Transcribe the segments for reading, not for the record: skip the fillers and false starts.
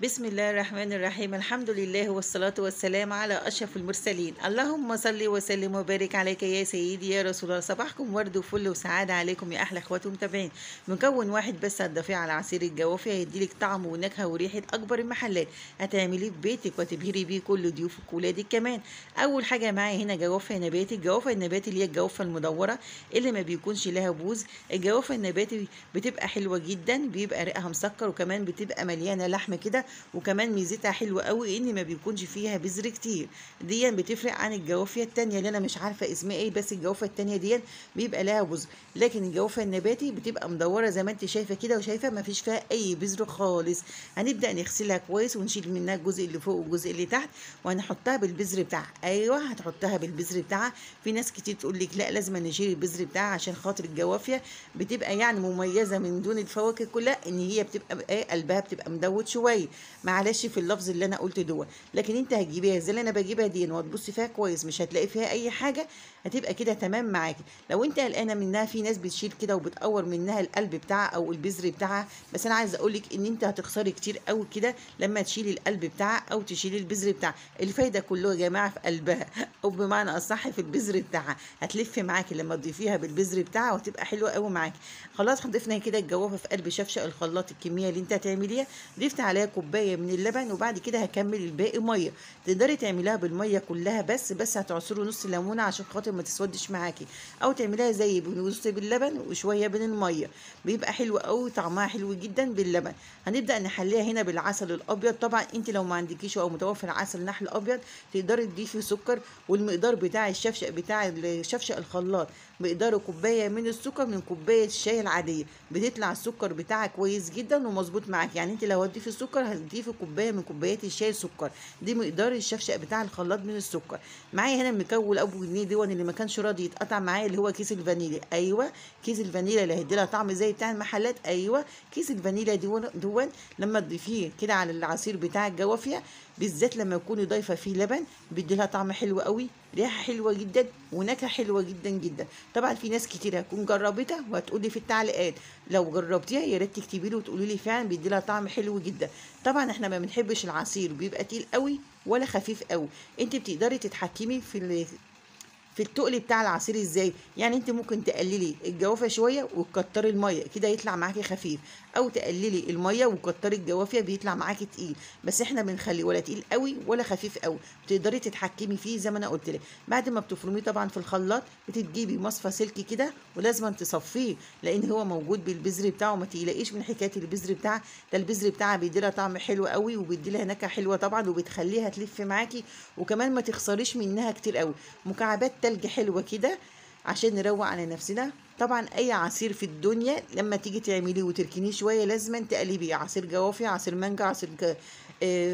بسم الله الرحمن الرحيم. الحمد لله والصلاة والسلام على أشرف المرسلين. اللهم صل وسلم وبارك عليك يا سيدي يا رسول الله. صباحكم ورد وفل وسعادة عليكم يا أحلى إخوات ومتابعين. مكون واحد بس هتضيفيه على عصير الجوافة هيديلك طعم ونكهة وريحة أكبر المحلات. هتعمليه في بيتك وتبهري بيه كل ضيوفك وولادك كمان. أول حاجة معايا هنا جوافة نباتي. الجوافة النباتي اللي هي الجوافة المدورة اللي ما بيكونش لها بوز. الجوافة النباتي بتبقى حلوة جدا، بيبقى ريقها مسكر وكمان بتبقى مليانة لحم كده، وكمان ميزتها حلوه قوي ان ما بيكونش فيها بذر كتير. دي بتفرق عن الجوافه التانية اللي انا مش عارفه اسمها ايه، بس الجوافه التانية دي بيبقى لها بذر، لكن الجوافه النباتي بتبقى مدوره زي ما انت شايفه كده، وشايفه ما فيش فيها اي بذر خالص. هنبدا نغسلها كويس ونشيل منها الجزء اللي فوق والجزء اللي تحت، وهنحطها بالبذر بتاعها. ايوه هتحطها بالبذر بتاعها. في ناس كتير تقول لك لا لازم نشيل البذر بتاعها عشان خاطر الجوافه بتبقى يعني مميزه من دون الفواكه كلها ان هي بتبقى ايه، قلبها بتبقى مدوت شويه. معلش في اللفظ اللي انا قلت دوت، لكن انت هتجيبيها زي اللي انا بجيبها دي وهتبصي فيها كويس مش هتلاقي فيها اي حاجه، هتبقى كده تمام معاكي. لو انت قلقانه منها، في ناس بتشيل كده وبتقور منها القلب بتاعها او البذر بتاعها، بس انا عايزه اقول لك ان انت هتخسري كتير قوي كده لما تشيلي القلب بتاعها او تشيلي البذر بتاعها. الفايده كلها يا جماعه في قلبها او بمعنى اصح في البذر بتاعها. هتلف معاكي لما تضيفيها بالبذر بتاعها وهتبقى حلوه قوي معاكي. خلاص ضفنا كده الجوافه في قلب شفشق الخلاط الكميه اللي انت هتعمليها. ضفت عليها كوبايه من اللبن، وبعد كده هكمل الباقي ميه. تقدري تعمليها بالميه كلها، بس هتعصري نص ليمونه عشان خاطر ما تسودش معاكي، او تعمليها زي نص باللبن وشويه من الميه. بيبقى حلو قوي، طعمها حلو جدا باللبن. هنبدا نحليها هنا بالعسل الابيض. طبعا انت لو ما عندكيش او متوفر عسل نحل ابيض تقدري تضيفي سكر، والمقدار بتاع الشفشق بتاع الشفشق الخلاط مقداره كوبايه من السكر من كوبايه الشاي العاديه. بتطلع السكر بتاعها كويس جدا ومظبوط معاك. يعني انت لو هتضيفي السكر هتضيفي كوبايه من كوبايات الشاي سكر. دي مقدار الشفشق بتاع الخلاط من السكر. معايا هنا المكون ابو جنيه دون اللي ما كانش راضي يتقطع معايا، اللي هو كيس الفانيليا. ايوه كيس الفانيليا اللي هيدي لها طعم زي بتاع المحلات. ايوه كيس الفانيليا دون لما تضيفيه كده على العصير بتاع الجوافيه، بالذات لما يكوني ضايفه فيه لبن، بيدي لها طعم حلو قوي، ريحه حلوه جدا ونكهه حلوه جدا جدا. طبعا في ناس كتير هتكون جربتها وهتقولي في التعليقات لو جربتيها يا ريت تكتبي لي وتقولي لي فعلا بيدي لها طعم حلو جدا. طبعا احنا ما بنحبش العصير بيبقى تقيل قوي ولا خفيف قوي. انت بتقدري تتحكمي في التقل بتاع العصير ازاي. يعني انت ممكن تقللي الجوافه شويه وتكتري الميه كده يطلع معاكي خفيف، او تقللي الميه وتكتري الجوافه بيطلع معاكي تقيل. بس احنا بنخليه ولا تقيل قوي ولا خفيف قوي، بتقدري تتحكمي فيه زي ما انا قلت لك. بعد ما بتفرميه طبعا في الخلاط بتجيبي مصفى سلك كده ولازم تصفيه، لان هو موجود بالبذر بتاعه. ما تقلقيش من حكايه البذر بتاعه، ده البذر بتاعها بيدي لها طعم حلو قوي وبيدي لها نكهه حلوه طبعا، وبتخليها تلف معاكي، وكمان ما تخسريش منها كتير قوي. مكعبات تلج حلوه كده عشان نروق على نفسنا. طبعا اي عصير في الدنيا لما تيجي تعمليه وتركنيه شويه لازم تقلبيه. عصير جوافي، عصير مانجا، عصير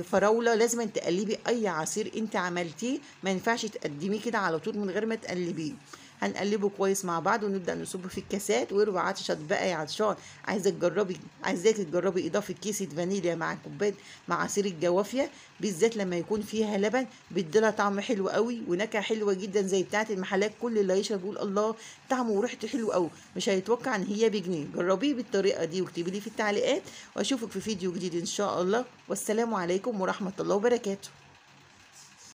فراوله، لازم تقلبي اي عصير انت عملتيه. ما ينفعش تقدميه كده على طول من غير ما تقلبيه. هنقلبه كويس مع بعض ونبدا نصبه في الكاسات. ويروى عطشت بقى يا عطشان، عايزاك تجربي اضافه كيسه فانيليا مع كوبايه مع عصير الجوافيه، بالذات لما يكون فيها لبن بيديلها طعم حلو قوي ونكهه حلوه جدا زي بتاعه المحلات. كل اللي يشرب يقول الله طعمه وريحته حلو قوي، مش هيتوقع ان هي بجنيه. جربيه بالطريقه دي واكتبي لي في التعليقات، واشوفك في فيديو جديد ان شاء الله. والسلام عليكم ورحمه الله وبركاته.